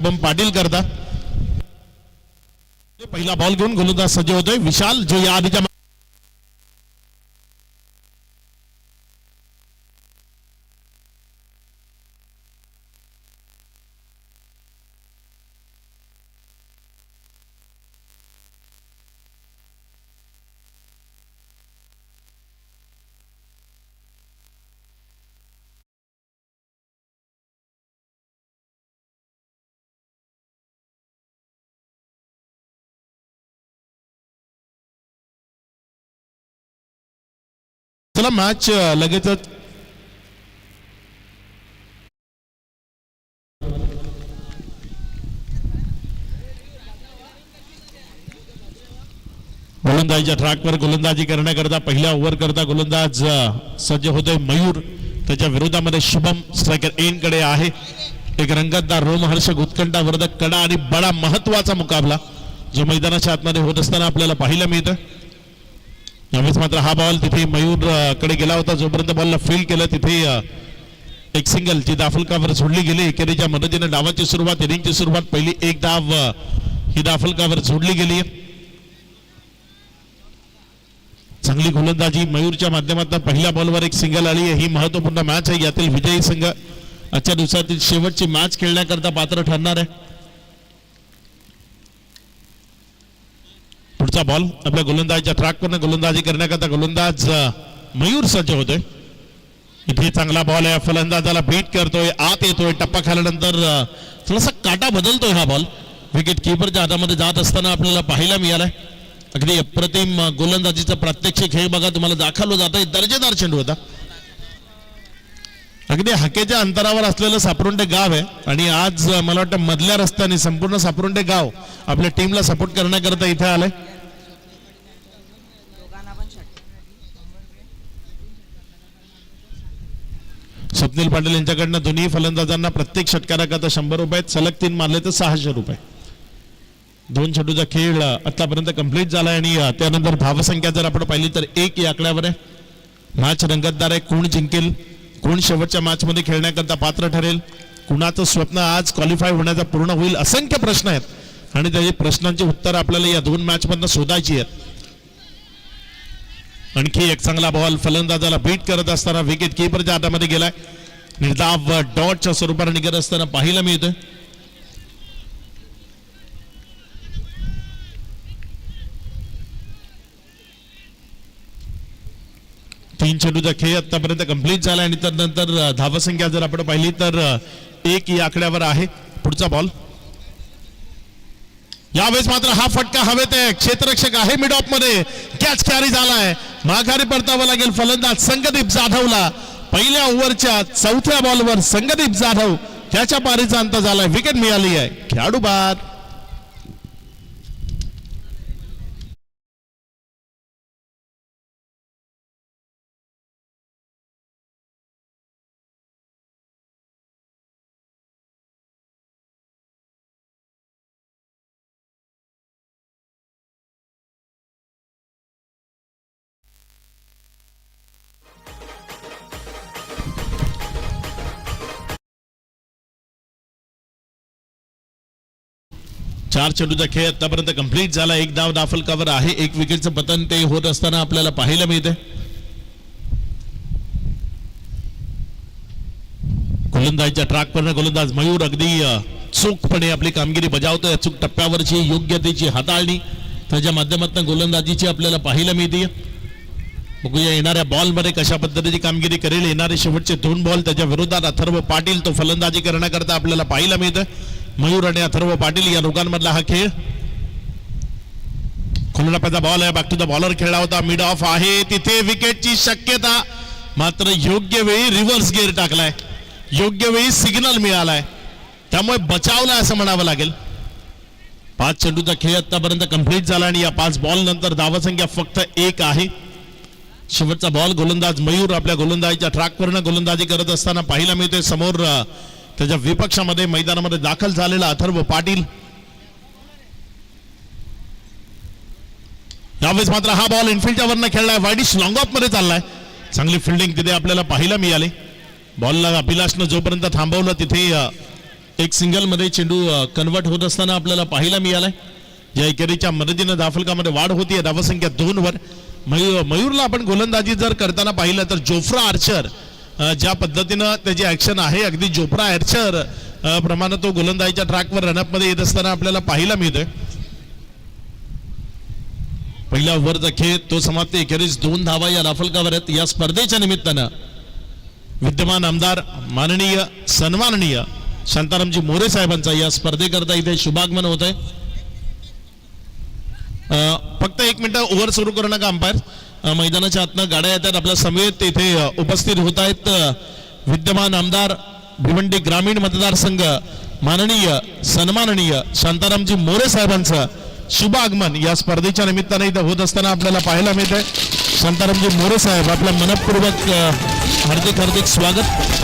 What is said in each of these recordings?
बम पाटील करता पहिला बॉल घेऊन गोलंदाज सज्ज होतोय विशाल जो या आधीच्या चला मॅच लगेचच गोलंदाजीच्या ट्रॅकवर गोलंदाजी करण्याकरता पहिल्या ओव्हर करता गोलंदाज सज्ज होतोय मयूर त्याच्या विरोधामध्ये शुभम स्ट्रायकर एंड कडे आहे एक रंगतदार रोमहर्षक उत्कंठावर्धक कडा आणि बडा महत्वाचा मुकाबला जो मैदानाच्या आतमध्ये होत असताना आपल्याला पाहायला मिळतं यावेळेस मात्र हा बॉल तिथे मयूर कडे गेला होता जोपर्यंत बॉलला फील्ड केलं तिथे एक सिंगल जी दाफलकावर सोडली गेली एकेरीच्या मदतीने डावाची सुरुवात इनिंगची सुरुवात पहिली एक धाव ही दाफलकावर सोडली गेली चांगली गोलंदाजी मयूरच्या माध्यमातून पहिल्या बॉलवर एक सिंगल आली ही महत्वपूर्ण मॅच आहे यातील विजयी संघ आजच्या दिवसातील शेवटची मॅच खेळण्याकरता पात्र ठरणार आहे पुढचा बॉल आपल्या गोलंदाजीच्या ट्रॅकवर गोलंदाजी करण्याकरता गोलंदाज मयूर सज्ज होतोय इथे चांगला बॉल आहे फलंदाजाला बीट करतोय आत येतोय टप्पा खाल्यानंतर थोडासा काटा बदलतोय हा बॉल विकेट कीपरच्या हातामध्ये जात असताना आपल्याला पाहायला मिळालाय अगदी अप्रतिम गोलंदाजीचा प्रात्यक्षिक खेळ बघा तुम्हाला दाखवलं जात आहे दर्जेदार चेंडू होता अगदी हाकेच्या अंतरावर असलेलं सापरुंडे गाव आहे आणि आज मला वाटतं मधल्या रस्त्याने संपूर्ण सापरुंडे गाव आपल्या टीमला सपोर्ट करण्याकरता इथे आलंय स्वप्नील पाटील यांच्याकडनं दोन्ही फलंदाजांना प्रत्येक षटकाराकरता 100 रुपये सलग 3 मारले तर 600 रुपये दोन चेंडूचा खेळ आतापर्यंत कंप्लीट झाला आणि त्यानंतर धावसंख्या जर आपण पाहिली तर 1 या आकड्यावर आहे मॅच रंगतदार आहे कोण जिंकेल कोण शेवटच्या मॅच मध्ये खेळण्याकरता पात्र ठरेल कुणाचं स्वप्न आज क्वालिफाय होण्याचा पूर्ण होईल असंख्य प्रश्न आहेत आणि त्या प्रश्नांची उत्तर आपल्याला या दोन मॅच मधून शोधायची आहेत आणखी एक चांगला बॉल फलंदाजाला बीट करत असताना विकेट कीपरच्या हातामध्ये गेलाय निर्धाव डॉटच्या स्वरूपाने निघत असताना पाहायला मिळतोय तीन चेंडूचा खेळ आतापर्यंत कंप्लीट झाला आणि त्यानंतर धावसंख्या जर आपण पाहिली तर 1 या आकड्यावर आहे पुढचा बॉल यावेळेस मात्र हा फटका हवेत आहे क्षेत्ररक्षक आहे मिड ऑफ मध्ये कॅच कॅरी झालाय माघारी परतावा लागेल फलंदाज संगदीप जाधवला पहिल्या ओव्हरच्या 4थ्या बॉलवर संगदीप जाधव त्याच्या पारीचा अंत झालाय विकेट मिळाली आहे खेळाडू बाद चार चेंडूचा खेळ आतापर्यंत कंप्लीट झाला एक धाव दाफलकावर आहे एक विकेटचं पतन ते होत असताना आपल्याला पाहायला मिळते गोलंदाजीच्या ट्रॅकवर गोलंदाज मयूर अगदी चोखपणे आपली कामगिरी बजावतोय अचूक टप्प्यावरची योग्यतेची हाताळणी त्याच्या माध्यमातून गोलंदाजीची आपल्याला पाहायला मिळते बघूया येणाऱ्या बॉल मध्ये कशा पद्धतीची कामगिरी करेल येणारे शेवटचे 2 बॉल त्याच्या विरोधात अथर्व पाटील तो फलंदाजी करण्याकरता आपल्याला पाहायला मिळतं मयूर आणि अथर्व पाटील या दोघांमधला हा खेळ खोलटप्प्याचा बॉल आहे बॅक टू द बॉलर खेळला होता मिड ऑफ आहे तिथे विकेटची शक्यता मात्र योग्य वेळी रिव्हर्स गिअर टाकलाय योग्य वेळी सिग्नल मिळालाय त्यामुळे बचावलाय असं म्हणावं लागेल 5 चेंडूचा खेळ आतापर्यंत कंप्लीट झाला आणि या 5 बॉल नंतर धावसंख्या फक्त 1 आहे शेवटचा बॉल गोलंदाज मयूर आपल्या गोलंदाजीच्या ट्रॅकवरनं गोलंदाजी करत असताना पाहायला मिळते समोर त्याच्या विपक्षामध्ये मैदानामध्ये दाखल झालेला अथर्व पाटील यावेळेस मात्र हा बॉल इनफिल्डच्या वरनं खेळलाय वाईडिश लॉंग ऑफ मध्ये चाललाय चांगली फिल्डिंग तिथे आपल्याला पाहायला मिळाली बॉलला अभिलाषनं जोपर्यंत थांबवलं तिथे एक सिंगल मध्ये चेंडू कन्वर्ट होत असताना आपल्याला पाहायला मिळालाय. या एकेरीच्या मदतीने धावफलकामध्ये वाढ होतीये. धावसंख्या 2 वर. मयूरला आपण गोलंदाजी जर करताना पाहिलं तर जोफ्रा आर्चर ज्या पद्धतीनं त्याची ऍक्शन आहे अगदी जोफ्रा आर्चर प्रमाणे तो गोलंदाजीच्या ट्रॅकवर रनअप मध्ये येत असताना आपल्याला पाहायला मिळतोय. पहिल्या ओव्हरचा खेळ तो समाप्त. एकेरीस 2 धावा या धावफलकावर आहेत. या स्पर्धेच्या निमित्तानं विद्यमान आमदार माननीय सन्माननीय शांतारामजी मोरे साहेबांचा या स्पर्धेकरता इथे शुभागमन होत आहे. फक्त 1 मिनिट ओव्हर सुरू करू नका अंपायर. मैदानाच्या आतनं गाड्या येतात आपल्या समेत इथे उपस्थित होत आहेत. विद्यमान आमदार भिवंडी ग्रामीण मतदारसंघ माननीय सन्माननीय शांतारामजी मोरे साहेबांचं शुभ आगमन या स्पर्धेच्या निमित्ताने इथे होत असताना आपल्याला पाहायला मिळत आहे. शांतारामजी मोरे साहेब आपलं मनपूर्वक हार्दिक हार्दिक स्वागत.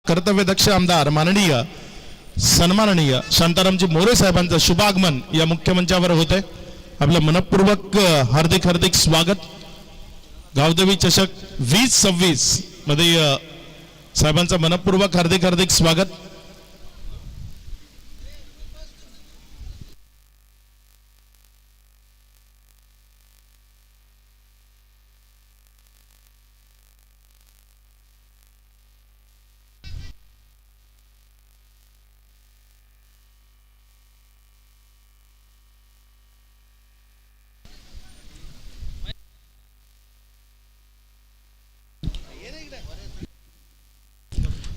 कर्तव्यदक्ष आमदार माननीय सन्माननीय शांतारामजी मोरे साहेबांचं शुभागमन या मुख्य मंचावर होते. आपलं मनपूर्वक हार्दिक हार्दिक स्वागत. गावदेवी चषक 2026 मध्ये साहेबांचं मनपूर्वक हार्दिक हार्दिक स्वागत.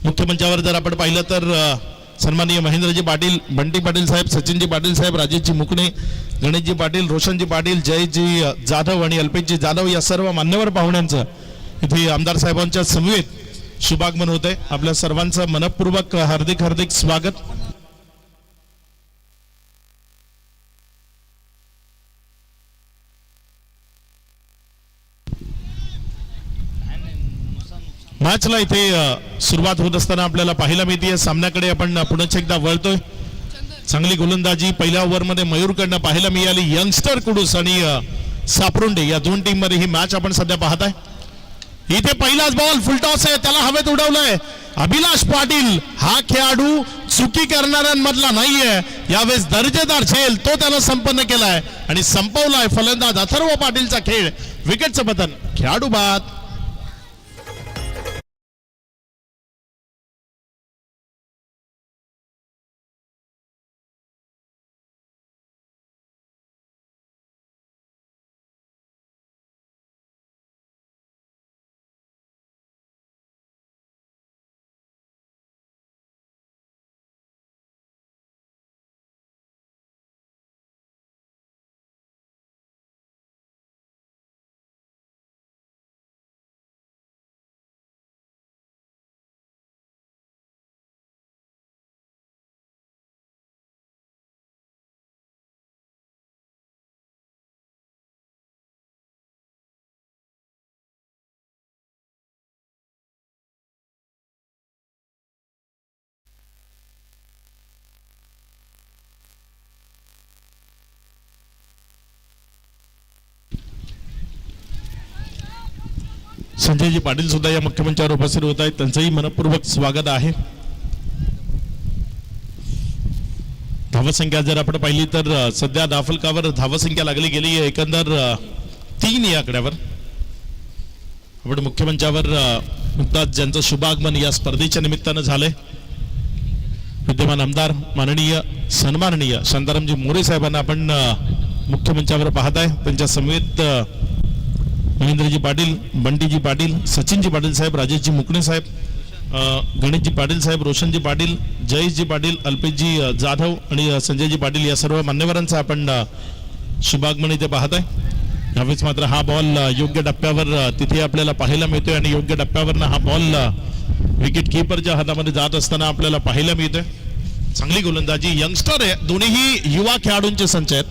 मुख्य मंचावर जर आपण पाहिलं तर सन्माननीय महेंद्रजी पाटील, बंटी पाटील साहेब, सचिनजी पाटील साहेब, राजेशजी मुकणे, गणेशजी पाटील, रोशनजी पाटील, जयजी जाधव आणि अल्पेशजी जाधव या सर्व मान्यवर पाहुण्यांचं इथे आमदार साहेबांच्या समवेत शुभागमन होत आहे. आपल्या सर्वांचं मनपूर्वक हार्दिक हार्दिक स्वागत. मॅचला इथे सुरुवात होत असताना आपल्याला पाहायला मिळते. सामन्याकडे आपण पुन्हा एकदा वळतोय. चांगली गोलंदाजी पहिल्या ओव्हरमध्ये मयूरकडनं पाहायला मिळाली. यंगस्टर कुडूस आणि सापरुंडे या 2 टीम मध्ये ही मॅच आपण सध्या पाहताय. इथे पहिलाच बॉल फुलटॉस आहे, त्याला हवेत उडवलंय. अभिलाष पाटील हा खेळाडू चुकी करणाऱ्यांमधला नाहीये. यावेळेस दर्जेदार झेल तो त्यानं संपन्न केलाय आणि संपवलाय फलंदाज अथर्व पाटीलचा खेळ. विकेटचं पतन, खेळाडू बाद. संजयजी पाटील सुद्धा या मुख्य मंचावर उपस्थित होत आहेत. त्यांचंही मनपूर्वक स्वागत आहे. धावसंख्या जर आपण पाहिली तर सध्या धावफलकावर धावसंख्या लागली गेली आहे एकंदर 3 या आकड्यावर. आपण मुख्य मंचावर नुकताच ज्यांचं शुभागमन या स्पर्धेच्या निमित्तानं झालंय विद्यमान आमदार माननीय सन्माननीय शांतारामजी मोरे साहेबांना आपण मुख्य मंचावर पाहताय. त्यांच्या समवेत महेंद्रजी पाटील, बंटीजी पाटील, सचिनजी पाटील साहेब, राजेशजी मुकणे साहेब, गणेशजी पाटील साहेब, रोशनजी पाटील, जयेशजी पाटील, अल्पेशजी जाधव आणि संजयजी पाटील या सर्व मान्यवरांचं आपण शुभागमन इथे पाहत आहे. यावेळेस मात्र हा बॉल योग्य टप्प्यावर तिथे आपल्याला पाहायला मिळतोय आणि योग्य टप्प्यावरनं हा बॉल विकेट कीपरच्या हातामध्ये जात असताना आपल्याला पाहायला मिळतोय. चांगली गोलंदाजी, यंगस्टर आहे, दोन्हीही युवा खेळाडूंचे संच आहेत,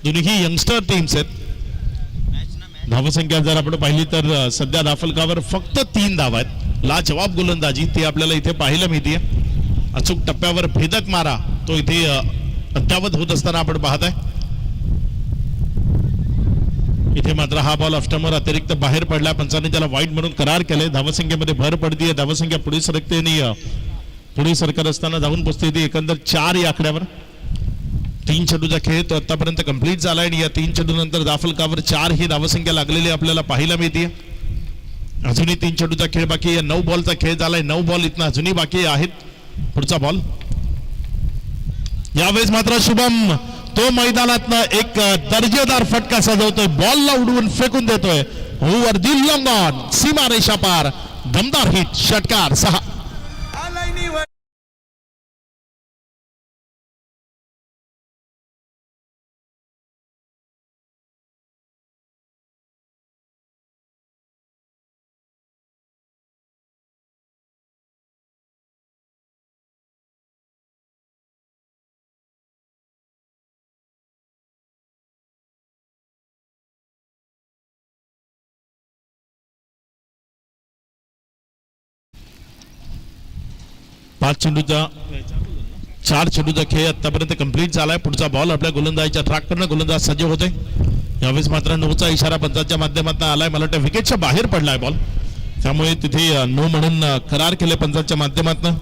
दोन्हीही यंगस्टर टीम्स आहेत. धावसंख्या जर आपण पाहिली तर सध्या धाफलकावर फक्त 3 धावा आहेत. लाजवाब गोलंदाजी ती आपल्याला इथे पाहायला मिळते. अचूक टप्प्यावर भेदक मारा तो इथे अद्यावत होत असताना आपण पाहत आहे. इथे मात्र हा बॉल ऑफस्टंपवर अतिरिक्त बाहेर पडला, पंचांनी त्याला वाईट म्हणून करार केले. धावसंख्येमध्ये भर पडतीये, धावसंख्या पुढे सरकते आणि पुढे सरकत असताना जाऊन पोहोचते ती एकंदर 4 या आकड्यावर. 3 चेंडूचा खेळ तो आतापर्यंत कंप्लीट झाला आणि या 3 चेंडू नंतर दाफलकावर 4 ही धावसंख्या लागलेली आपल्याला पाहायला मिळते. अजूनही 3 चेंडूचा खेळ बाकी आहे. 9 बॉलचा खेळ झालाय, 9 बॉल इथनं अजूनही बाकी आहेत. पुढचा बॉल यावेळेस मात्र शुभम तो मैदानातनं एक दर्जेदार फटका सजवतोय, बॉलला उडवून फेकून देतोय ओव्हर दी लॉंग ऑन, सीमा रेषा पार, दमदार हिट, षटकार 6. पाच चेंडूचा 4 चेंडूचा खेळ आतापर्यंत कंप्लीट झालाय. पुढचा बॉल आपल्या गोलंदाजीच्या ट्रॅकवरनं गोलंदाज सज्ज होते. यावेळेस मात्र 9चा इशारा पंचांच्या माध्यमातून आलाय. मला वाटतं विकेटच्या बाहेर पडलाय बॉल, त्यामुळे तिथे 9 म्हणून करार केले पंचांच्या माध्यमातून.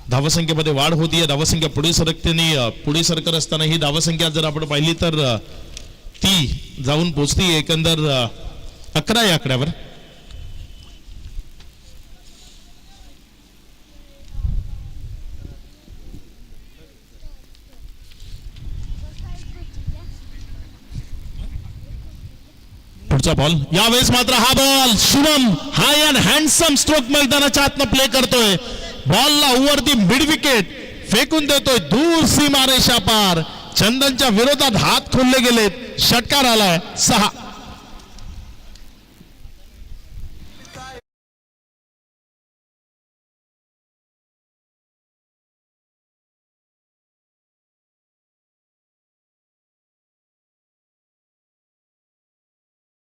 धावसंख्येमध्ये वाढ होतीये, धावसंख्या पुढे सरकते आणि पुढे सरकत असताना ही धावसंख्या जर आपण पाहिली तर ती जाऊन पोहोचते एकंदर 11 या आकड्यावर. पुढचा बॉल यावेळेस मात्र हा ball Shubham high and handsome stroke मैदानाच्या आतनं प्ले करतोय. बॉलला ओव्हर दी मिड विकेट फेकून देतोय दूर सीमा रेषा पार. चंदनच्या विरोधात हात खोलले गेलेत, षटकार आलाय 6.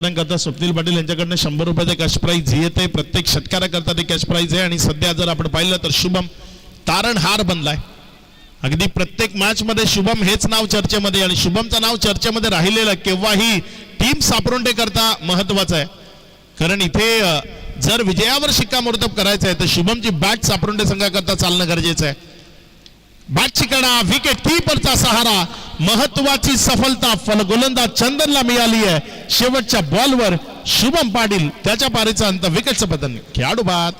करता स्वप्नील पाटील यांच्याकडनं 100 रुपयाचे कॅश प्राइज येते. प्रत्येक षटकाराकरता ते कॅश प्राइज आहे आणि सध्या जर आपण पाहिलं तर शुभम तारणहार बनलाय. अगदी प्रत्येक मॅच मध्ये शुभम हेच नाव चर्चेमध्ये आणि शुभमचं नाव चर्चेमध्ये राहिलेलं केव्हाही टीम सापरोंडे करता महत्वाचं आहे. कारण इथे जर विजयावर शिक्कामोर्तब करायचं आहे तर शुभमची बॅट सापरोंडे संघाकरता चालणं गरजेचं आहे. बॅटची कडा, विकेट कीपरचा सहारा, महत्वाची सफलता गोलंदाज चंदनला मिळाली आहे. शेवटच्या बॉलवर शुभम पाटील त्याच्या पारीचा अंत, विकेटचं पतन, खेळाडू बाद.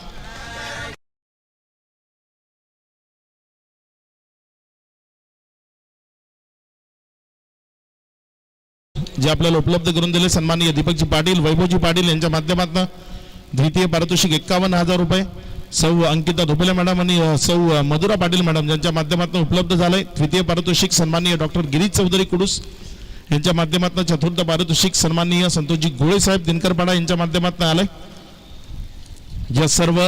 जे आपल्याला उपलब्ध करून दिले सन्माननीय दीपकजी पाटील, वैभवजी पाटील यांच्या माध्यमातून द्वितीय पारितोषिक 51,000 रुपये सौ अंकिता धोपेले मॅडम आणि सौ मधुरा पाटील मॅडम यांच्या माध्यमातून उपलब्ध झालंय. तृतीय पारितोषिक सन्माननीय डॉक्टर गिरीश चौधरी कुडूस यांच्या माध्यमातून, चतुर्थ पारितोषिक सन्माननीय संतोषजी गोळे साहेब दिनकरपाडा यांच्या माध्यमातून आलंय. ज्या सर्व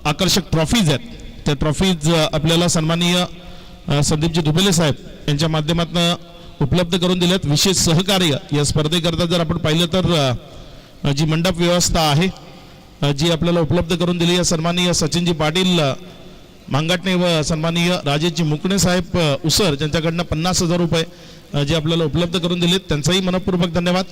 आकर्षक ट्रॉफीज आहेत त्या ट्रॉफीज आपल्याला सन्माननीय संदीपजी धुबेले साहेब यांच्या माध्यमातून उपलब्ध करून दिल्यात. विशेष सहकार्य या स्पर्धेकरता जर आपण पाहिलं तर जी मंडप व्यवस्था आहे जी आपल्याला उपलब्ध करून दिली आहे सन्माननीय सचिनजी पाटील मांगाटणे व सन्माननीय राजेशजी मुकणे साहेब उसर ज्यांच्याकडनं 50,000 रुपये जे आपल्याला उपलब्ध करून दिलेत त्यांचाही मनपूर्वक धन्यवाद.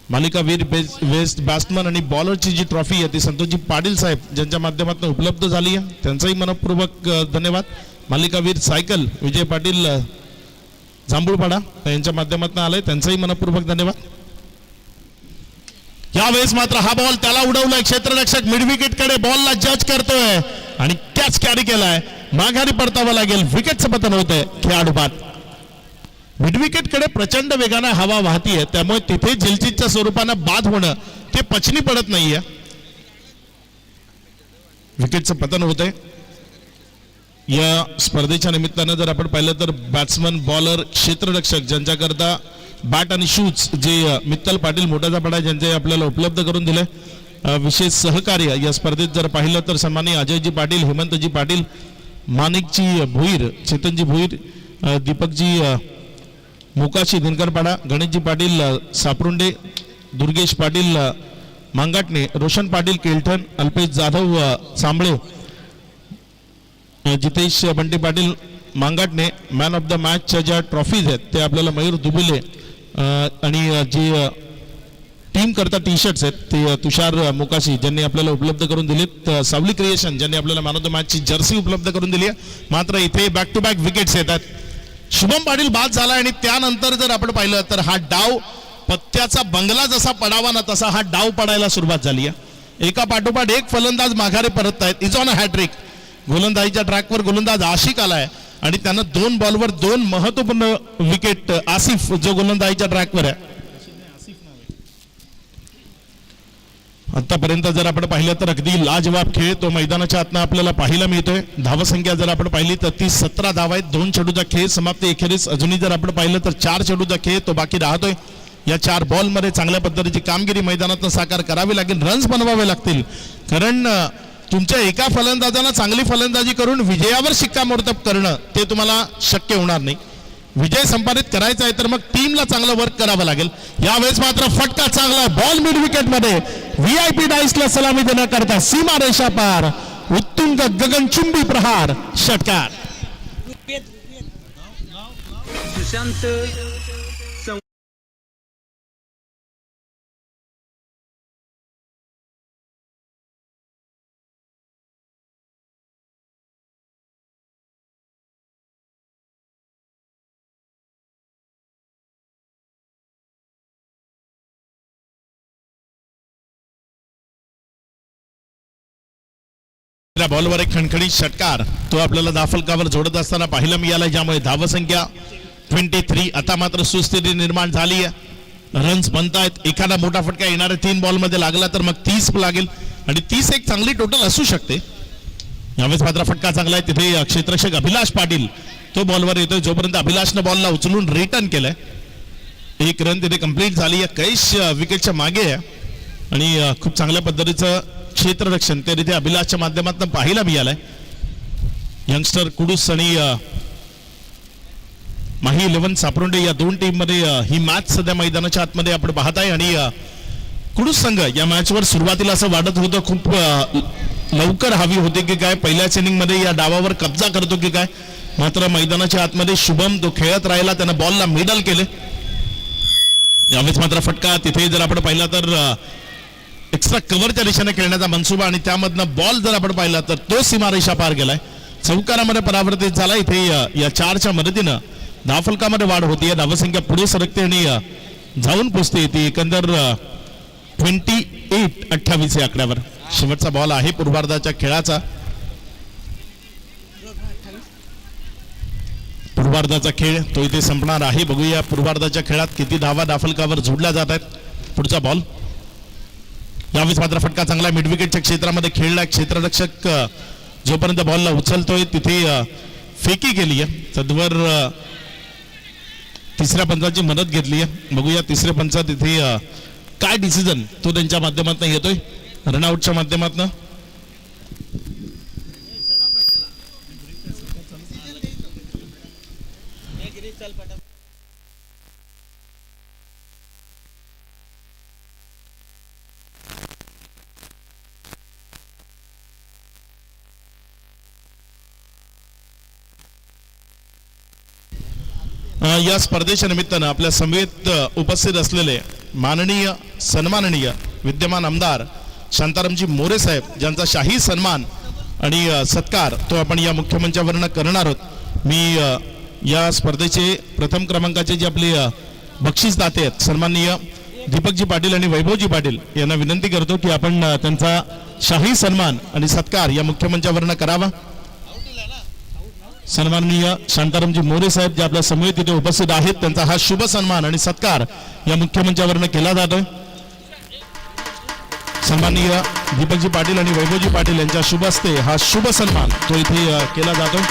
मालिकावीर बेस्ट बॅट्समन आणि बॉलरची जी ट्रॉफी आहे ती संतोषजी पाटील साहेब ज्यांच्या माध्यमातून उपलब्ध झाली आहे त्यांचाही मनपूर्वक धन्यवाद. मालिकावीर सायकल विजय पाटील जांभूळपाडा यांच्या माध्यमातून आलंय त्यांचाही मनपूर्वक धन्यवाद. यावेळेस मात्र हा बॉल त्याला उडवलाय, क्षेत्ररक्षक मिडविकेट कडे बॉलला जज करतोय आणि कॅच कॅरी केलाय, माघारी परतावं लागेल, विकेटचं पतन होतंय, खेळाडू बाद. मिडविकेट कडे प्रचंड वेगाने हवा वाहतीये त्यामुळे तिथे जिलचितच्या स्वरूपानं बाद होणं ते पचनी पडत नाहीये. विकेटचं पतन होतंय. या स्पर्धेच्या निमित्तानं जर आपण पाहिलं तर बॅट्समन, बॉलर, क्षेत्ररक्षक ज्यांच्याकरता बॅट आणि शूज जे मित्तल पाटील मोठाचा पडा ज्यांचे आपल्याला उपलब्ध करून दिले, विशेष सहकार्य या स्पर्धेत जर पाहिलं तर सन्माननीय Ajayji Patil, Hemantji Patil, Manikji Bhoir, Chetanji Bhoir, Deepakji Mokashi Dinkarpada, Ganeshji Patil Saprunde, Durgesh Patil Mangatne, Roshan Patil Kelthan, Alpesh Jadhav Sambale, Jitesh Bunty Patil Mangatne. Man of the मॅचच्या ज्या ट्रॉफीज आहेत ते आपल्याला मयूर दुबुले आणि जी टीम करता टी शर्ट्स आहेत ते तुषार मोकाशी ज्यांनी आपल्याला उपलब्ध करून दिलेत. सावली क्रिएशन ज्यांनी आपल्याला मॅन ऑफ द मॅचची जर्सी उपलब्ध करून दिली आहे. मात्र इथे बॅक टू बॅक विकेट्स येतात. शुभम पाटील बाद झाला आणि त्यानंतर जर आपण पाहिलं तर हा डाव पत्त्याचा बंगला जसा पडावा ना तसा हा डाव पडायला सुरुवात झाली आहे. एका पाठोपाठ एक फलंदाज माघारी परत आहेत. Is on a hattrick. गोलंदाजीच्या ट्रॅकवर गोलंदाज आशिक आलाय आणि त्यानं 2 बॉलवर 2 महत्वपूर्ण विकेट. आसिफ जो गोलंदाजीच्या ट्रॅकवर आहे आतापर्यंत जर आपण पाहिलं तर अगदी लाजवाब खेळ तो मैदानाच्या आतनं आपल्याला पाहायला मिळतोय. धावसंख्या जर आपण पाहिली तर ती 17 धावा आहेत. 2 चेंडूचा खेळ समाप्ती एखेरीस अजूनही जर आपण पाहिलं तर 4 चेंडूचा खेळ तो बाकी राहतोय. या 4 बॉलमध्ये चांगल्या पद्धतीची कामगिरी मैदानातून साकार करावी लागेल. रन्स बनवावे लागतील कारण तुमच्या एका फलंदाजाला चांगली फलंदाजी करून विजयावर शिक्कामोर्तब करणं ते तुम्हाला शक्य होणार नाही. विजय संपादित करायचा आहे तर मग टीमला चांगलं वर्क करावं लागेल. यावेळेस मात्र फटका चांगला बॉल मिड विकेट मध्ये व्हीआयपी डाईसला सलामी देण्याकरता सीमा रेषा पार उत्तुंग गगनचुंबी प्रहार षटकार. सुशांत बॉलवर एक खणखणीत षटकार तो आपल्याला दाफलकावर जोडत असताना पाहायला मिळाला. ज्यामुळे धावसंख्या 23. आता मात्र सुस्थिती निर्माण झाली आहे. रन्स बनतायत. एखादा मोठा फटका येणाऱ्या 3 बॉलमध्ये लागला तर मग 30 लागेल आणि 30 एक चांगली टोटल असू शकते. यावेळेस मात्र फटका चांगला आहे. तिथे क्षेत्ररक्षक अभिलाष पाटील तो बॉलवर येतोय. जोपर्यंत अभिलाषनं बॉलला उचलून रिटर्न केलंय 1 रन तिथे कंप्लीट झाली आहे. कैश विकेटच्या मागे आहे आणि खूप चांगल्या पद्धतीचं क्षेत्ररक्षण ते तिथे अभिलाषच्या माध्यमातून पाहायला मिळालंय. यंगस्टर कुडूस आणि माही 11 सापरुंडे या 2 टीम मध्ये ही मॅच सध्या मैदानाच्या आतमध्ये आपण पाहत आहे आणि कुडूस संघ या मॅचवर सुरुवातीला असं वाटत होतं खूप लवकर हवी होते की काय, पहिल्याच इनिंग मध्ये या डावावर कब्जा करतो की काय. मात्र मैदानाच्या आतमध्ये शुभम तो खेळत राहिला. त्यानं बॉलला मिडल केले. यावेळेस मात्र फटका तिथे जर आपण पाहिला तर एक्स्ट्रा कव्हरच्या दिशेने खेळण्याचा मनसुबा आणि त्यामधनं बॉल जर आपण पाहिला तर तो सीमारेषा पार गेलाय. चौकारामध्ये परावर्तित झाला. इथे या 4च्या मदतीनं धावफलकामध्ये वाढ होती. धावसंख्या पुढे सरकते आणि जाऊन पोचते. ती एकंदर 28-28 या आकड्यावर. शेवटचा बॉल आहे पूर्वार्धाच्या खेळाचा. पूर्वार्धाचा खेळ तो इथे संपणार आहे. बघूया पूर्वार्धाच्या खेळात किती धावा दाफलकावर जोडल्या जात आहेत. पुढचा बॉल. यावेळेस मात्र फटका चांगला मिड विकेटच्या क्षेत्रामध्ये खेळला. क्षेत्ररक्षक जोपर्यंत बॉलला उचलतोय तिथे फेकी केली आहे. तद्वर 3ऱ्या पंचाची मदत घेतली आहे. बघूया 3रे पंच तिथे काय डिसिजन तो त्यांच्या माध्यमातून येतोय रनआउटच्या माध्यमातून. या स्पर्धेच्या निमित्तानं आपल्या समवेत उपस्थित असलेले माननीय सन्माननीय विद्यमान आमदार शांतारामजी मोरे साहेब ज्यांचा शाही सन्मान आणि सत्कार तो आपण या मुख्य मंचावरनं करणार आहोत. मी या स्पर्धेचे प्रथम क्रमांकाचे जे आपले बक्षीसदाते आहेत सन्माननीय दीपकजी पाटील आणि वैभवजी पाटील यांना विनंती करतो की आपण त्यांचा शाही सन्मान आणि सत्कार या मुख्य मंचावरनं करावा. सन्माननीय शांतारामजी मोरे साहेब जे आपल्या समोर तिथे उपस्थित आहेत त्यांचा हा शुभ सन्मान आणि सत्कार या मुख्य मंचावरनं केला जातोय. सन्माननीय दीपकजी पाटील आणि वैभवजी पाटील यांच्या शुभ हस्ते हा शुभ सन्मान तो इथे केला जातो.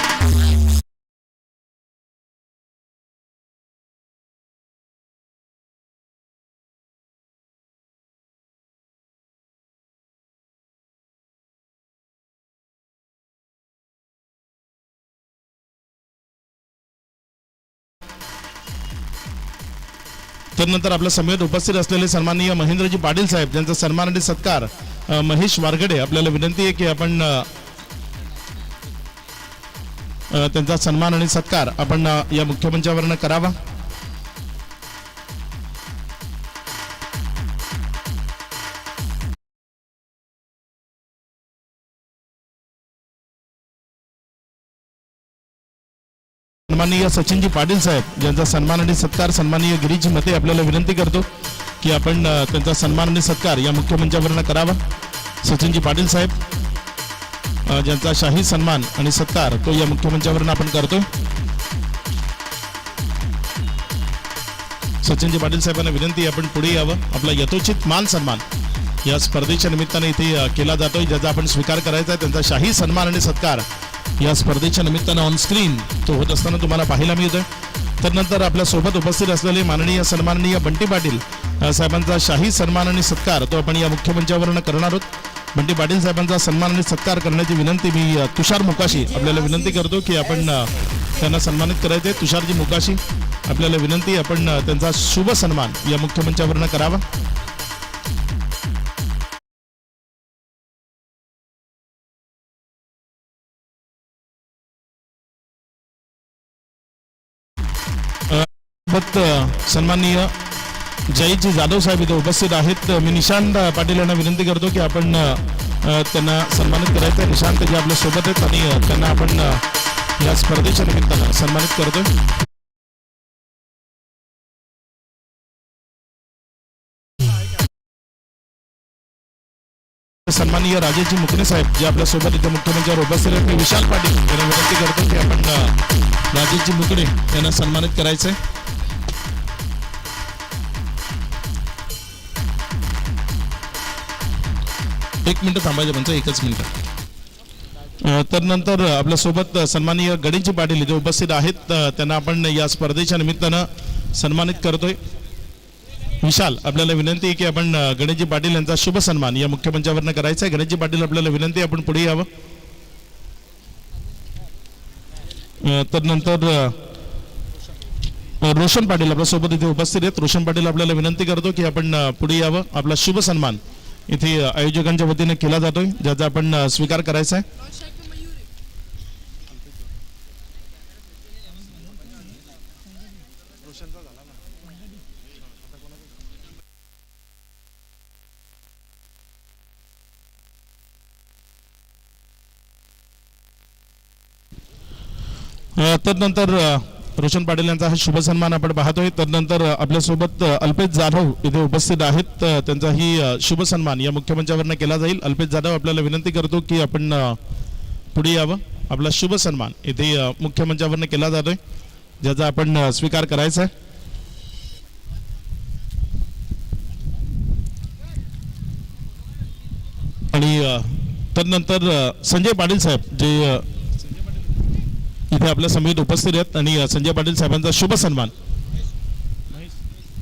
त्यानंतर आपल्या समेत उपस्थित असलेले सन्माननीय महेंद्रजी पाटील साहेब ज्यांचा सन्मान आणि सत्कार महेश वारगडे आपल्याला विनंती आहे की आपण त्यांचा सन्मान आणि सत्कार आपण या मुख्यमंचावरनं करावा. सन्माननीय सचिनजी पाटील साहेब ज्यांचा सन्मान आणि सत्कार सन्माननीय गिरीजी मते आपल्याला विनंती करतो की आपण त्यांचा सन्मान आणि सत्कार या मुख्यमंचावरनं करावा. सचिनजी पाटील साहेब ज्यांचा शाही सन्मान आणि सत्कार तो या मुख्यमंचावरनं आपण करतो. सचिनजी पाटील साहेबांना विनंती आपण पुढे यावं. आपला यथोचित मान सन्मान या स्पर्धेच्या निमित्ताने इथे केला जातोय ज्याचा आपण स्वीकार करायचा आहे. त्यांचा शाही सन्मान आणि सत्कार या स्पर्धेच्या निमित्तानं ऑन स्क्रीन तो होत असताना तुम्हाला पाहायला मिळतोय. त्यानंतर आपल्या सोबत उपस्थित असलेले माननीय सन्माननीय बंटी पाटील साहेबांचा शाही सन्मान आणि सत्कार तो आपण या मुख्यमंचावरनं करणार आहोत. बंटी पाटील साहेबांचा सन्मान आणि सत्कार करण्याची विनंती मी तुषार मुकाशी आपल्याला विनंती करतो की आपण त्यांना सन्मानित करायचे. तुषारजी मुकाशी आपल्याला विनंती आपण त्यांचा शुभ सन्मान या मुख्यमंचावरनं करावा. सन्माननीय जयजी जाधव साहेब इथे उपस्थित आहेत. मी निशांत पाटील यांना विनंती करतो की आपण त्यांना सन्मानित करायचं आहे. निशांत जे आपल्या सोबत आहेत आणि त्यांना आपण या स्पर्धेच्या निमित्तानं सन्मानित करतोय. सन्माननीय राजेशजी मुकणे साहेब जे आपल्या सोबत इथे मुख्यमंत्र्यावर उपस्थित आहेत. मी विशाल पाटील यांना विनंती करतो की आपण राजेशजी मुकणे यांना सन्मानित करायचंय. एक मिनिट थांबायचं म्हणजे एकच मिनिट. तर नंतर आपल्या सोबत सन्माननीय गणेशजी पाटील इथे उपस्थित आहेत. त्यांना आपण या स्पर्धेच्या निमित्तानं सन्मानित करतोय. विशाल आपल्याला विनंती आहे की आपण गणेशजी पाटील यांचा शुभ सन्मान या मुख्यमंचावरनं करायचा आहे. गणेशजी पाटील आपल्याला विनंती आहे आपण पुढे यावं. तर नंतर रोशन पाटील आपल्या सोबत इथे उपस्थित आहेत. रोशन पाटील आपल्याला विनंती करतो की आपण पुढे यावं. आपला शुभ सन्मान इथे आयोजकांच्या वतीने केला जातोय ज्याचा आपण स्वीकार करायचा आहे. तदनंतर रोशन पाटील यांचा हा शुभ सन्मान आपण पाहतोय. तदनंतर आपल्यासोबत अल्पेश जाधव इथे उपस्थित आहेत. त्यांचाही शुभ सन्मान या मुख्यमंचावरनं केला जाईल. अल्पेश जाधव आपल्याला विनंती करतो की आपण पुढे यावं. आपला शुभ सन्मान इथे मुख्यमंचावरनं केला जातोय ज्याचा आपण स्वीकार करायचा आहे. आणि तदनंतर संजय पाटील साहेब जे इथे आपल्या समेत उपस्थित आहेत आणि संजय पाटील साहेबांचा शुभ सन्मान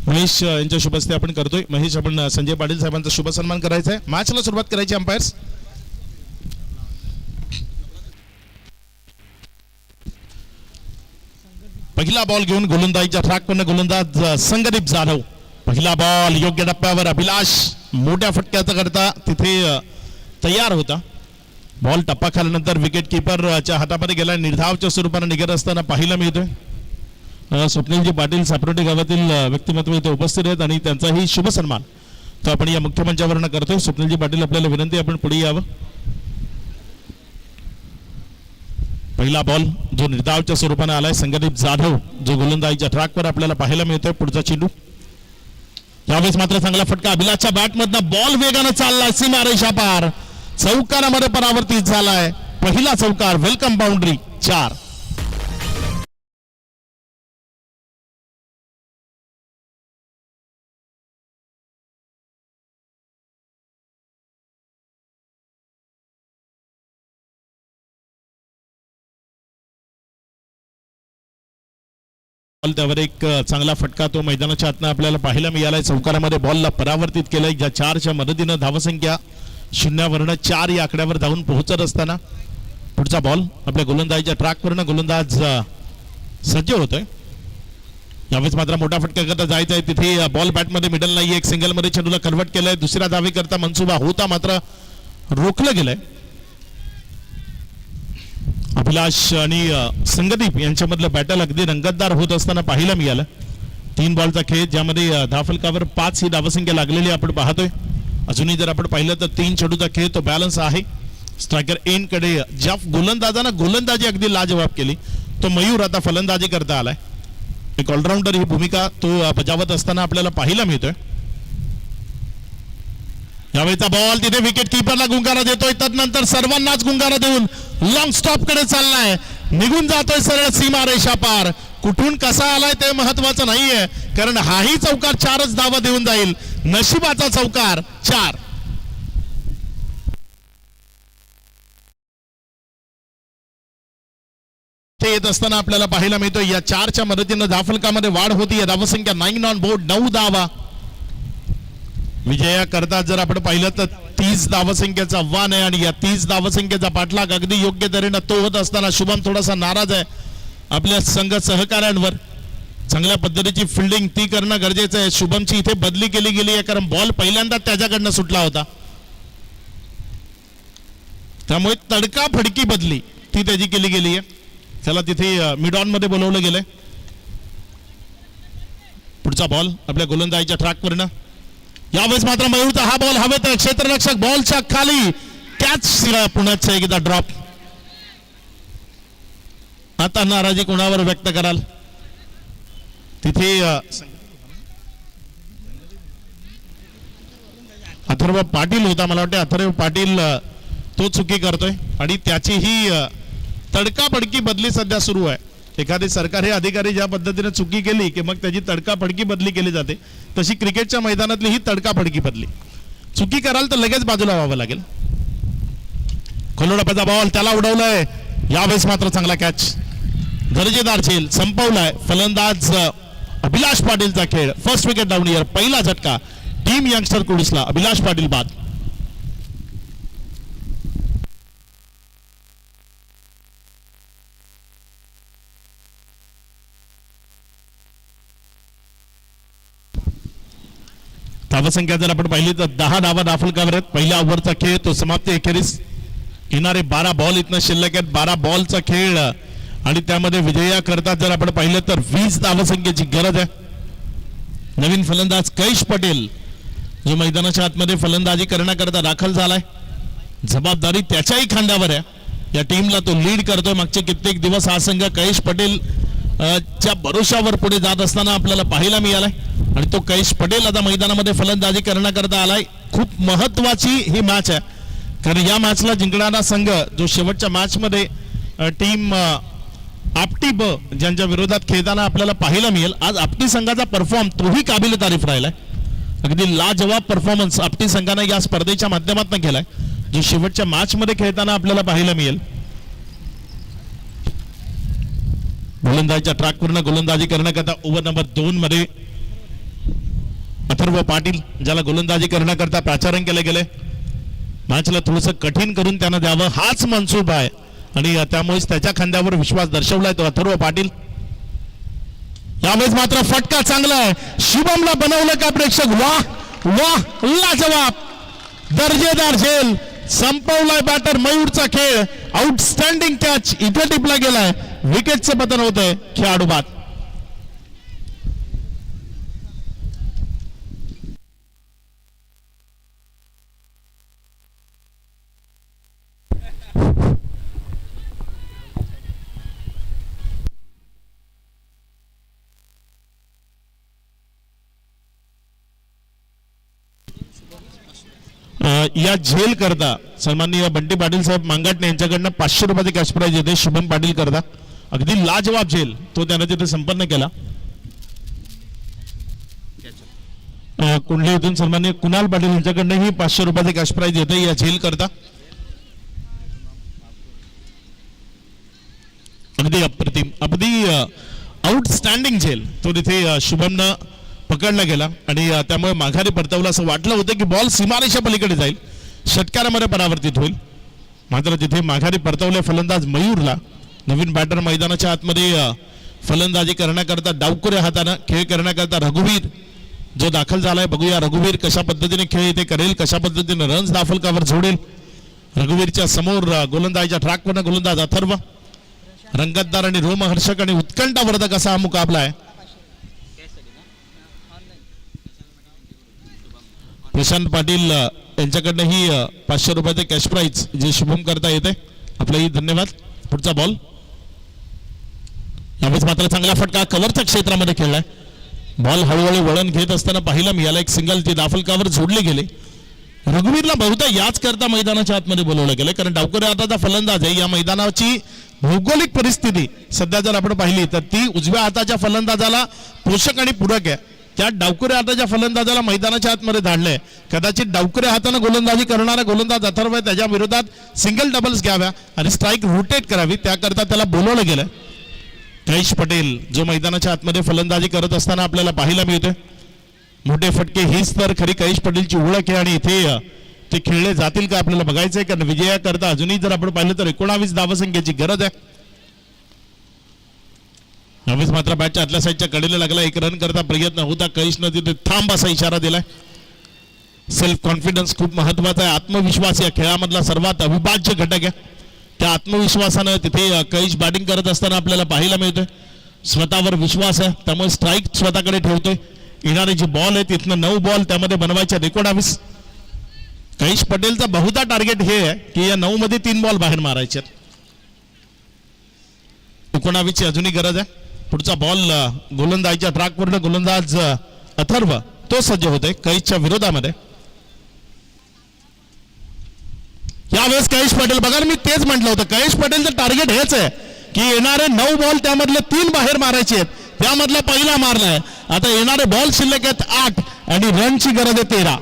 महेश यांच्या शुभ हस्ते आपण करतोय. महेश आपण संजय पाटील साहेबांचा शुभ सन्मान करायचा आहे. मॅचला सुरुवात करायची. अंपायर्स पहिला बॉल घेऊन गोलंदाजीच्या ट्रॅकवरनं गोलंदाज संगदीप जाधव. पहिला बॉल योग्य टप्प्यावर अभिलाष मोठ्या फटक्याचा करता तिथे तयार होता. बॉल टप्पा खाल्यानंतर विकेट किपरच्या हातामध्ये गेला. निर्धावच्या स्वरूपाने निघत असताना पाहायला मिळतोय. स्वप्नीलजी पाटील सापरोटे गावातील व्यक्तिमत्व इथे उपस्थित आहेत आणि त्यांचाही शुभ सन्मान तो आपण या मुख्यमंचावरनं करतोय. स्वप्नीलजी पाटील आपल्याला विनंती आपण पुढे यावं. पहिला बॉल जो निर्धावच्या स्वरूपाने आलाय संगदीप जाधव जो गोलंदाजीच्या ट्रॅकवर आपल्याला पाहायला मिळतोय. पुढचा चेंडू यावेळेस मात्र चांगला फटका अभिलाषच्या बॅटमधनं बॉल वेगानं चाललाय सीमारेषा पार. चौकारामध्ये परावर्तित झालाय. पहिला चौकार. Welcome boundary 4. त्यावर एक चांगला फटका तो मैदानाच्या आतनं आपल्याला पाहायला मिळालाय. चौकारामध्ये बॉलला परावर्तित केलंय. ज्या 4च्या मदतीनं धावसंख्या 0 4 या आकड्यावर धावून पोहोचत असताना पुढचा बॉल आपल्या गोलंदाजीच्या ट्रॅकवरनं गोलंदाज सज्ज होतोय. यावेळेस मात्र मोठा फटका करता जायचा आहे. तिथे बॉल बॅटमध्ये मिडल नाही. एक सिंगल मध्ये चेंडूला कन्व्हर्ट केलंय. दुसऱ्या धावे करता मनसुबा होता मात्र रोखलं गेलंय. अभिलाष आणि संगदीप यांच्यामधलं बॅटल अगदी रंगतदार होत असताना पाहायला मिळालं. 3 बॉलचा खेळ ज्यामध्ये धावफलकावर 5 ही धावसंख्या लागलेली आपण पाहतोय. अजूनही जर आपण पाहिलं तर 3 चेंडूचा खेळ तो बॅलन्स आहे. स्ट्रायकर एन कडे ज्या गोलंदाजानं गोलंदाजी अगदी लाजवाब केली तो मयूर आता फलंदाजी करता आलाय. एक ऑलराऊंडर ही भूमिका तो बजावत असताना आपल्याला पाहायला मिळतोय. यावेळीचा बॉल तिथे विकेट किपरला गुंगारा देतोय. तदनंतर सर्वांनाच गुंगारा देऊन लॉंग स्टॉप कडे चाललाय. निघून जातोय सरळ सीमा रेषा पार. कुठून कसा आलाय ते महत्वाचं नाहीये कारण हाही चौकार 4च धावा देऊन जाईल. नशिबाचा चौकार 4. ते येत असताना आपल्याला पाहायला मिळतोय या 4च्या मदतीनं धावफलकामध्ये वाढ होती. धावसंख्या 9 ऑन बोर्ड 9 धावा. विजया करता जर आपण पाहिलं तर 30 धावसंख्येचा आव्हान आहे आणि या 30 धावसंख्येचा पाठलाग अगदी योग्य तऱ्हेनं तो होत असताना शुभम थोडासा नाराज आहे आपल्या संघ सहकाऱ्यांवर. चांगल्या पद्धतीची फिल्डिंग ती करणं गरजेचं आहे. शुभमची इथे बदली केली गेली आहे कारण बॉल पहिल्यांदा त्याच्याकडनं सुटला होता. त्यामुळे तडका फडकी बदली ती त्याची केली गेली आहे. त्याला तिथे मिड ऑन मध्ये बोलवलं गेलंय. पुढचा बॉल आपल्या गोलंदाजीच्या ट्रॅकवरनं. यावेळेस मात्र मयूरचा हा बॉल हवेत. क्षेत्ररक्षक बॉलच्या खाली कॅच. पुण्याचा एकदा ड्रॉप. आता नाराजी कोणावर व्यक्त कराल तिथे अथर्व पाटील होता. मला वाटतं अथर्व पाटील तो चुकी करतोय आणि त्याची ही तडकाफडकी बदली सध्या सुरू आहे. एखादे सरकारी अधिकारी ज्या पद्धतीने चुकी केली की मग त्याची तडकाफडकी बदली केली जाते तशी क्रिकेटच्या मैदानातली ही तडकाफडकी बदली. चुकी कराल तर लगेच बाजूला व्हावं लागेल. खोलोडापाचा बॉल त्याला उडवलंय. यावेळेस मात्र चांगला कॅच. दर्जेदार झेल संपवलाय. फलंदाज अभिलाष पाटीलचा खेळ. First wicket down year. पहिला झटका टीम यंगस्टर कुडूसला. अभिलाष पाटील बाद. धावसंख्या जर आपण पाहिली तर 10 धावा दाखल आहेत. पहिल्या ओव्हरचा खेळ तो समाप्ती अखेरीस. येणारे 12 बॉल इथनं शिल्लक आहेत. 12 बॉलचा खेळ आणि त्यामध्ये विजया करता जर आपण पाहिलं तर 20 धावसंख्येची गरज आहे. नवीन फलंदाज कैश पटेल जो मैदानाच्या आतमध्ये फलंदाजी करण्याकरता दाखल झालाय. जबाबदारी त्याच्याही खांद्यावर आहे. या टीमला तो लीड करतोय. मागचे कित्येक दिवस हा संघ कैश पटेल च्या भरोशावर पुढे जात असताना आपल्याला पाहायला मिळालाय आणि तो कैश पटेल आता मैदानामध्ये फलंदाजी करण्याकरता आलाय. खूप महत्वाची ही मॅच आहे कारण या मॅचला जिंकणारा संघ जो शेवटच्या मॅच मध्ये टीम आपटी ब ज्यांच्या विरोधात खेळताना आपल्याला पाहायला मिळेल. आज आपटी संघाचा परफॉर्म तोही काबिल तारीफ राहिलाय. अगदी लाजवाब परफॉर्मन्स आपटी संघाने या स्पर्धेच्या माध्यमातून केलाय जो शेवटच्या मॅच मध्ये खेळताना आपल्याला पाहायला मिळेल. गोलंदाजीच्या ट्रॅकवरनं गोलंदाजी करण्याकरता ओव्हर नंबर 2 मध्ये अथर्व पाटील ज्याला गोलंदाजी करण्याकरता प्राचारण केले गेले. मॅचला थोडंसं कठीण करून त्यांना द्यावं हाच मनसूबा आहे आणि त्यामुळेच त्याच्या खांद्यावर विश्वास दर्शवलाय तो अथर्व पाटील. यावेळेस मात्र फटका चांगला आहे. शुभमला बनवलं का प्रेक्षक. वाह वाह लाजवाब. दर्जेदार झेल संपवलाय बॅटर मयूरचा खेळ. आउटस्टँडिंग कॅच इथे टिपला गेलाय. विकेटचं पतन होत आहे. खेळाडू बाद. या झेल करता सन्माननीय बंटी पाटील साहेब मांगाटणे यांच्याकडनं 500 रुपयाचे कॅश प्राइज येते. शुभम पाटील करता अगदी लाजवाब झेल तो त्याने तिथे संपन्न केला. कुंडली इथून सन्माननीय कुणाल पाटील यांच्याकडनं ही 500 रुपयाचे कॅश प्राइज येते या झेल करता. अगदी अप्रतिम अगदी आउटस्टँडिंग स्टँडिंग झेल तो तिथे शुभमनं पकडला गेला आणि त्यामुळे माघारी परतवलं असं वाटलं होतं की बॉल सीमारेषा पलीकडे जाईल, षटकारामध्ये परावर्तित होईल. मात्र तिथे माघारी परतवले फलंदाज मयूरला. नवीन बॅटर मैदानाच्या आतमध्ये फलंदाजी करण्याकरता डावकुऱ्या हातानं खेळ करण्याकरता रघुवीर जो दाखल झालाय. बघूया रघुवीर कशा पद्धतीने खेळ इथे करेल, कशा पद्धतीने रन्स दाफलकावर जोडेल. रघुवीरच्या समोर गोलंदाजीच्या ट्रॅकवरनं गोलंदाज अथर्व, रंगतदार आणि रोमहर्षक आणि उत्कंठावर्धक असा हा मुकाबला आहे. प्रशांत पाटील यांच्याकडनं ही 500 रुपयाचे कॅश प्राइज जे शुभम करता येते. आपलाही धन्यवाद. पुढचा बॉल यावेळेस मात्र चांगला फटका कव्हरच्या क्षेत्रामध्ये खेळलाय. बॉल हळूहळू वळण घेत असताना पाहिला मी याला एक सिंगल जे दाफलकावर जोडले गेले. रघुवीरला बहुधा याच करता मैदानाच्या आतमध्ये बोलवलं गेलं, कारण डावकरे हाताचा फलंदाज आहे. या मैदानाची भौगोलिक परिस्थिती सध्या जर आपण पाहिली तर ती उजव्या हाताच्या फलंदाजाला पोषक आणि पूरक आहे. त्या डावकुऱ्या हाताच्या फलंदाजाला मैदानाच्या आतमध्ये धाडलंय. कदाचित डावकुऱ्या हाताने गोलंदाजी करणारा गोलंदाज अथर्व आहे, त्याच्या विरोधात सिंगल डबल्स घ्याव्या आणि स्ट्राईक रोटेट करावी, त्याकरता त्याला बोलवलं गेलं. कैश पटेल जो मैदानाच्या आतमध्ये फलंदाजी करत असताना आपल्याला पाहायला मिळते. मोठे फटके हीच तर खरी कैश पटेलची ओळख आहे आणि इथे ते खेळले जातील का आपल्याला बघायचंय, कारण विजयाकरता अजूनही जर आपण पाहिलं तर 19 धावसंख्येची गरज आहे. यावेळेस मात्र बॅटच्या आतल्या साईडच्या कडेला लागला. एक रन करता प्रयत्न होता, कैशनं तिथे थांब असा इशारा दिलाय. सेल्फ कॉन्फिडन्स खूप महत्वाचा आहे. आत्मविश्वास या खेळामधला सर्वात अविभाज्य घटक आहे. त्या आत्मविश्वासानं तिथे कैश बॅटिंग करत असताना आपल्याला पाहायला मिळतोय. स्वतःवर विश्वास आहे, त्यामुळे स्ट्राईक स्वतःकडे ठेवतोय. येणारे जी बॉल आहे तिथनं 9 बॉल त्यामध्ये बनवायच्या 19. कैश पटेलचा बहुधा टार्गेट हे आहे की या 9 मध्ये 3 बॉल बाहेर मारायचे. 19 ची अजूनही गरज आहे. पुढचा बॉल गोलंदाजीच्या ट्रॅकवरनं गोलंदाज अथर्व तो सज्ज होतोय कैशच्या विरोधामध्ये. यावेळेस कैश पटेल बघा, मी तेच म्हटलं होतं कैश पटेलचं टार्गेट हेच आहे की येणारे 9 बॉल त्यामधले 3 बाहेर मारायचे आहेत. त्यामधला पहिला मारलाय. आता येणारे बॉल शिल्लक आहेत 8 आणि रनची गरज आहे 13.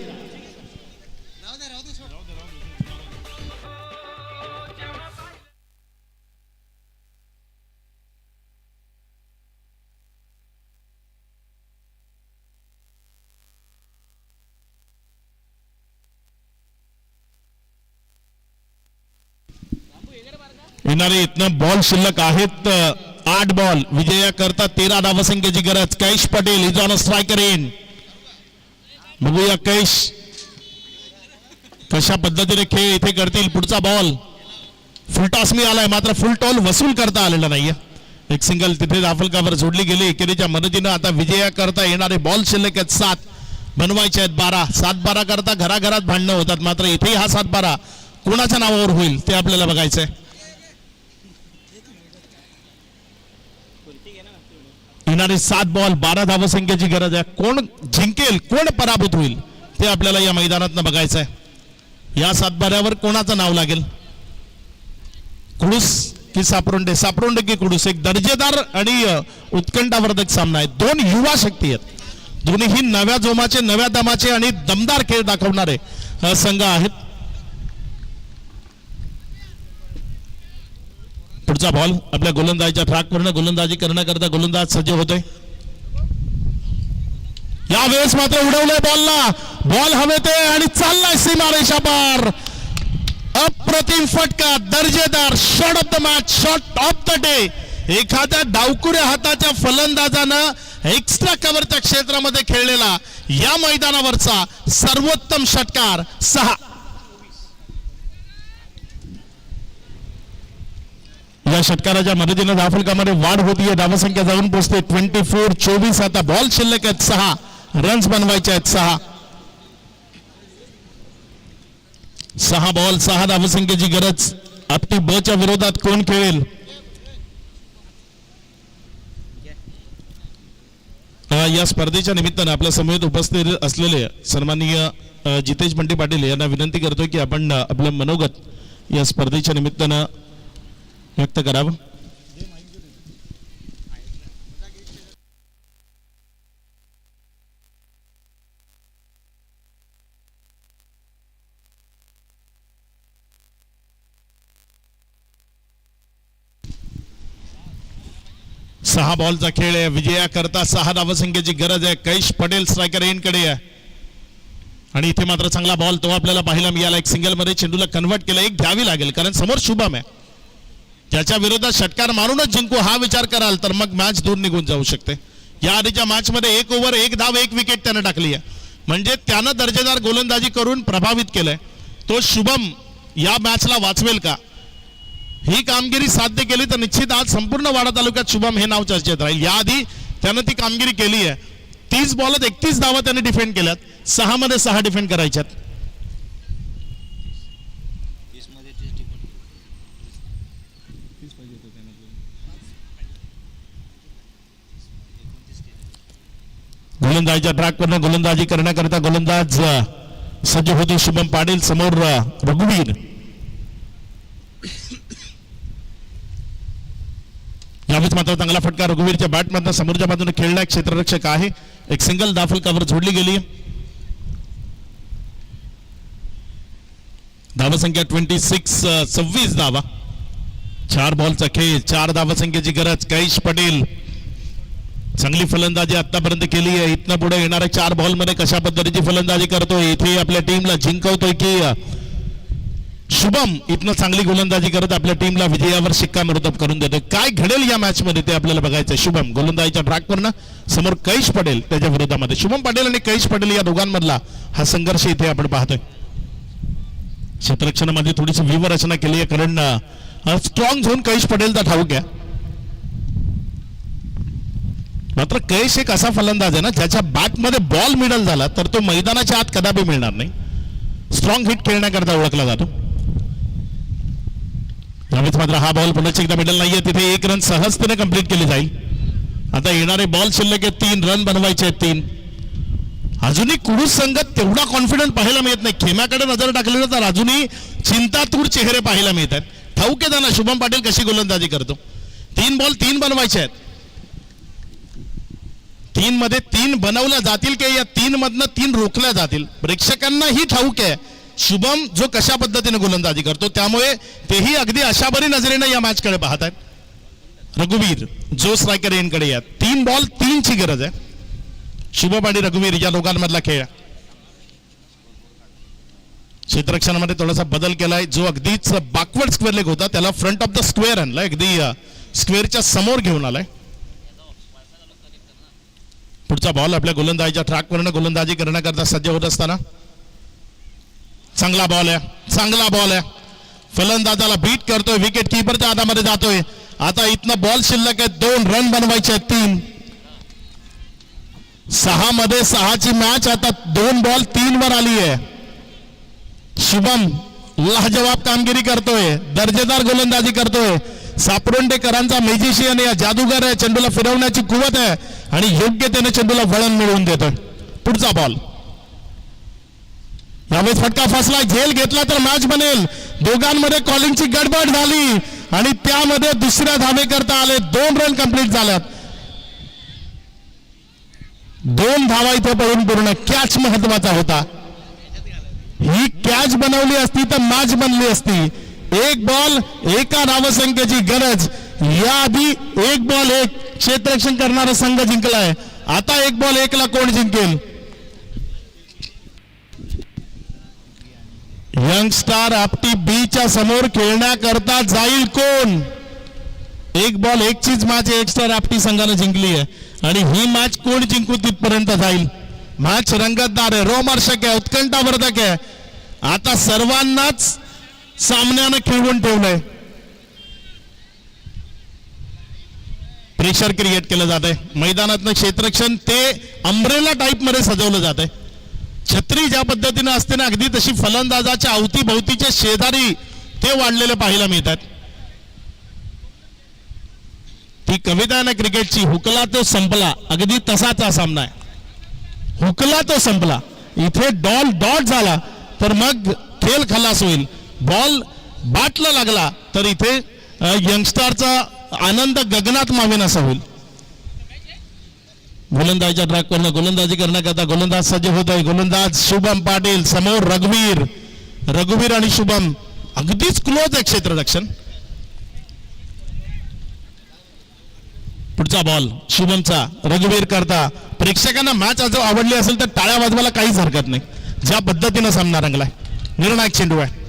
येणारे इथनं बॉल शिल्लक आहेत 8 बॉल. विजयाकरता 13 धावसंख्येची गरज. Cash Patel is on a striker in. बघूया कैश कशा पद्धतीने खेळ इथे करतील. पुढचा बॉल फुलटॉस मी आलाय, मात्र फुल टॉल वसूल करता आलेला नाहीये. एक सिंगल तिथे दाफलकावर जोडली गेली एकेरीच्या मदतीनं. आता विजयाकरता येणारे बॉल शिल्लक आहेत 7, बनवायचे आहेत 12. 7-12 करता घराघरात भांडणं होतात, मात्र इथे हा 7-12 कोणाच्या नावावर होईल ते आपल्याला बघायचंय. येणारे 7 बॉल 12 धावसंख्येची गरज आहे. कोण जिंकेल, कोण पराभूत होईल ते आपल्याला या मैदानात बघायचं आहे. या 7-12वर कोणाचं नाव लागेल. कुडूस की सापरोंडे, सापरोंडे की कुडूस. एक दर्जेदार आणि उत्कंठावर्धक सामना आहे. 2 युवा शक्ती आहेत, दोन्हीही नव्या जोमाचे, नव्या दमाचे आणि दमदार खेळ दाखवणारे संघ आहेत. पुढचा बॉल आपल्या गोलंदाजीच्या ट्रॅकवरनं गोलंदाजी करण्याकरता गोलंदाज सज्ज होतोय. यावेळेस मात्र उडवलंय बॉलला. बॉल हवेत आहे आणि चाललाय सीमारेषा पार. अप्रतिम फटका, दर्जेदार shot of the match, shot of the day. एखाद्या डावकुऱ्या हाताच्या फलंदाजानं एक्स्ट्रा कव्हरच्या क्षेत्रामध्ये खेळलेला या मैदानावरचा सर्वोत्तम षटकार 6. या षटकाराच्या मदतीने धावफलकामध्ये वाढ होतीये. धावसंख्या जाऊन पोहोचते 24-24. आता बॉल शिल्लक आहेत 6, रन्स बनवायचे आहेत 6. 6 बॉल 6 धावसंख्येची गरज. आपटी ब च्या विरोधात कोण खेळेल. या स्पर्धेच्या निमित्तानं आपल्या समवेत उपस्थित असलेले सन्माननीय जितेश बंटी पाटील यांना विनंती करतोय की आपण आपलं मनोगत या स्पर्धेच्या निमित्तानं व्यक्त करावं. 6 बॉलचा खेळ आहे. विजया करता 6 धावसंख्येची गरज आहे. कैश पटेल स्ट्रायकर एंडकडे आहे आणि इथे मात्र चांगला बॉल तो आपल्याला पाहायला मिळाला. एक सिंगल मध्ये चेंडूला कन्वर्ट केलं. एक घ्यावी लागेल कारण समोर शुभम आहे. त्याच्या विरोधात षटकार मारूनच जिंकू हा विचार कराल तर मग मॅच दूर निघून जाऊ शकते. या आधीच्या मॅच मध्ये 1 ओव्हर 1 धाव 1 विकेट त्यानं टाकली आहे. म्हणजे त्यानं दर्जेदार गोलंदाजी करून प्रभावित केलंय. तो शुभम या मॅचला वाचवेल का ही कामगिरी साध्य केली तर निश्चित आज संपूर्ण वाडा तालुक्यात शुभम हे नाव चर्चेत राहील. याआधी त्यानं ती कामगिरी केली आहे. 30 बॉलात 31 धावा त्याने डिफेंड केल्यात. 6 मध्ये 6 डिफेंड करायच्यात. गोलंदाजीच्या ट्रॅकवरनं गोलंदाजी करण्याकरिता गोलंदाज सज्ज होते. शुभम पाटील समोर रघुवीर. यावेळेस मात्र चांगला फटका रघुवीरच्या बॅटमधनं समोरच्या बाजूने खेळला. एक क्षेत्ररक्षक आहे. एक सिंगल दाफलकावर जोडली गेली. धावसंख्या 26 धावा. 4 बॉलचा खेळ 4 धावसंख्येची गरज. कैश पटेल चांगली फलंदाजी आतापर्यंत केली आहे. इथनं पुढे येणाऱ्या 4 बॉल मध्ये कशा पद्धतीची फलंदाजी करतोय इथे आपल्या टीमला जिंकवतोय की शुभम इथनं चांगली गोलंदाजी करत आपल्या टीमला विजयावर शिक्कामोर्तब करून देतोय. काय घडेल या मॅच मध्ये ते आपल्याला बघायचं. शुभम गोलंदाजीच्या ट्रॅकवरनं समोर कैश पटेल त्याच्या विरोधामध्ये. शुभम पटेल आणि कैश पटेल या दोघांमधला हा संघर्ष इथे आपण पाहतोय. क्षेत्ररक्षणामध्ये थोडीशी व्यूहरचना केली आहे कारण स्ट्रॉंग झोन कैश पटेलचा ठाऊक आहे. मात्र कैश एक असा फलंदाज आहे ना ज्याच्या बॅटमध्ये बॉल मिडल झाला तर तो मैदानाच्या आत कदापि मिळणार नाही. स्ट्रॉंग हिट खेळण्याकरता ओळखला जातो. त्यावेळेस मात्र हा बॉल पुन्हा एकदा मिडल नाहीये. तिथे 1 रन सहजतेने कंप्लीट केली जाईल. आता येणारे बॉल शिल्लक आहेत 3 रन बनवायचे आहेत 3. अजूनही कुडूस संघात तेवढा कॉन्फिडन्स पाहायला मिळत नाही. खेम्याकडे नजर टाकली तर अजूनही चिंतातूर चेहरे पाहायला मिळत आहेत. ठाऊक आहे त्यांना शुभम पाटील कशी गोलंदाजी करतो. 3 बॉल 3 बनवायचे आहेत. 3 मध्ये 3 बनवल्या जातील की या 3 मधनं 3 रोखल्या जातील. प्रेक्षकांनाही ठाऊक आहे शुभम जो कशा पद्धतीने गोलंदाजी करतो. त्यामुळे तेही अगदी अशाबरी नजरेने या मॅच कडे पाहत आहेत. रघुवीर जो स्ट्रायकर एंडकडे या 3 बॉल 3 ची गरज आहे. शुभम आणि रघुवीर या दोघांमधला खेळ. क्षेत्ररक्षणामध्ये थोडासा बदल केलाय. जो अगदीच बॅकवर्ड स्क्वेअर लेग होता त्याला फ्रंट ऑफ द स्क्वेअर आणलाय. अगदी स्क्वेअरच्या समोर घेऊन आलाय. पुढचा बॉल आपल्या गोलंदाजीच्या ट्रॅकवरनं गोलंदाजी करण्याकरता सज्ज होत असताना चांगला बॉल आहे. फलंदाजाला बीट करतोय. विकेट कीपरच्या हातामध्ये जातोय. आता इथनं बॉल शिल्लक आहे. 2 रन बनवायचे आहेत 3. 6 मध्ये 6 ची मॅच आता 2 बॉल 3 वर आली आहे. शुभम लाजवाब कामगिरी करतोय. दर्जेदार गोलंदाजी करतोय. सापरोंडेकरांचा मॅजिशियन या जादूगर आहे. चेंडूला फिरवण्याची कुवत आहे आणि योग्यतेने चेंडूला वळण मिळवून देतोय. पुढचा बॉल. यावेळेस फटका फसला. झेल घेतला तर मॅच बनेल. दोघांमध्ये कॉलिंगची गडबड झाली आणि त्यामध्ये दुसऱ्या धावे करता आले. 2 रन कंप्लीट झाल्यात. 2 धावा इथे पडून पूर्ण. कॅच महत्वाचा होता. ही कॅच बनवली असती तर मॅच बनली असती. 1 बॉल 1 धावसंख्येची गरज. याआधी 1 बॉल 1 क्षेत्ररक्षण करणारा संघ जिंकलाय. आता 1 बॉल 1 ला कोण जिंकेल. यंगस्टार आपटी बी च्या समोर खेळण्याकरता जाईल कोण. 1 बॉल 1 चीच मॅच यंगस्टार आपटी संघाने जिंकली आहे आणि ही मॅच कोण जिंकू तिथपर्यंत जाईल. मॅच रंगतदार आहे. रोमहर्षक आहे. उत्कंठावर्धक आहे. आता सर्वांनाच सामन्यानं खेळवून ठेवलंय. प्रेशर क्रिएट केलं जात आहे. मैदानातलं क्षेत्ररक्षण ते अम्ब्रेला टाईप मध्ये सजवलं जात आहे. छत्री ज्या पद्धतीने असते ना अगदी तशी फलंदाजाच्या अवतीभोवतीचे शेजारी ते वाढलेले पाहायला मिळतात. ती कविता आहे ना क्रिकेटची. हुकला तो संपला. अगदी तसाच हा सामना आहे. हुकला तो संपला. इथे डॉट झाला तर मग खेळ खलास होईल. बॉल बॅटला लागला तर इथे यंगस्टारचा आनंद गगनात मावेन असा होईल. गोलंदाजीच्या ट्रॅकवरनं गोलंदाजी करण्याकरता गोलंदाज सज्ज होत आहे. गोलंदाज शुभम पाटील समोर रघुवीर आणि शुभम अगदीच क्लोज आहे क्षेत्ररक्षण. पुढचा पुढचा बॉल शुभमचा रघुवीर करता. प्रेक्षकांना मॅच आज आवडली असेल तर टाळ्या वाजवायला काहीच हरकत नाही. ज्या पद्धतीनं सामना रंगलाय, निर्णायक चेंडू आहे.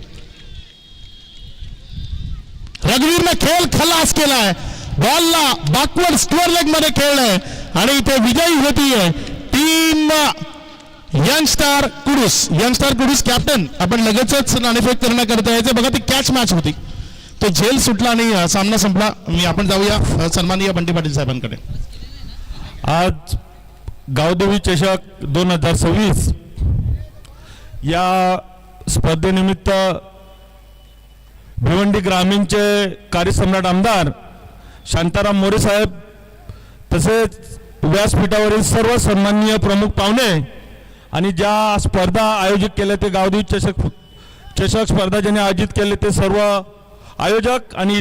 रघुवीरने खेळ खलास केलाय, बॉलला बॅकवर्ड स्क्वेअर लेग मध्ये खेळलाय आणि इथे विजयी होतीये टीम यंगस्टार कुडूस कॅप्टन. आपण लगेचच नाणेफेक करण्याकरता यायचं बघा, ती कॅच मॅच होती, तो झेल सुटला आणि सामना संपला. आपण जाऊया सन्माननीय बंटी पाटील साहेबांकडे. आज गावदेवी चषक 2026 या स्पर्धेनिमित्त भिवंडी ग्रामीणचे कार्यसम्राट आमदार शांताराम मोरे साहेब तसेच व्यासपीठावरील सर्व सन्माननीय प्रमुख पाहुणे आणि ज्या स्पर्धा आयोजित केल्या ते गावदेवी चषक स्पर्धा ज्यांनी आयोजित केले ते सर्व आयोजक आणि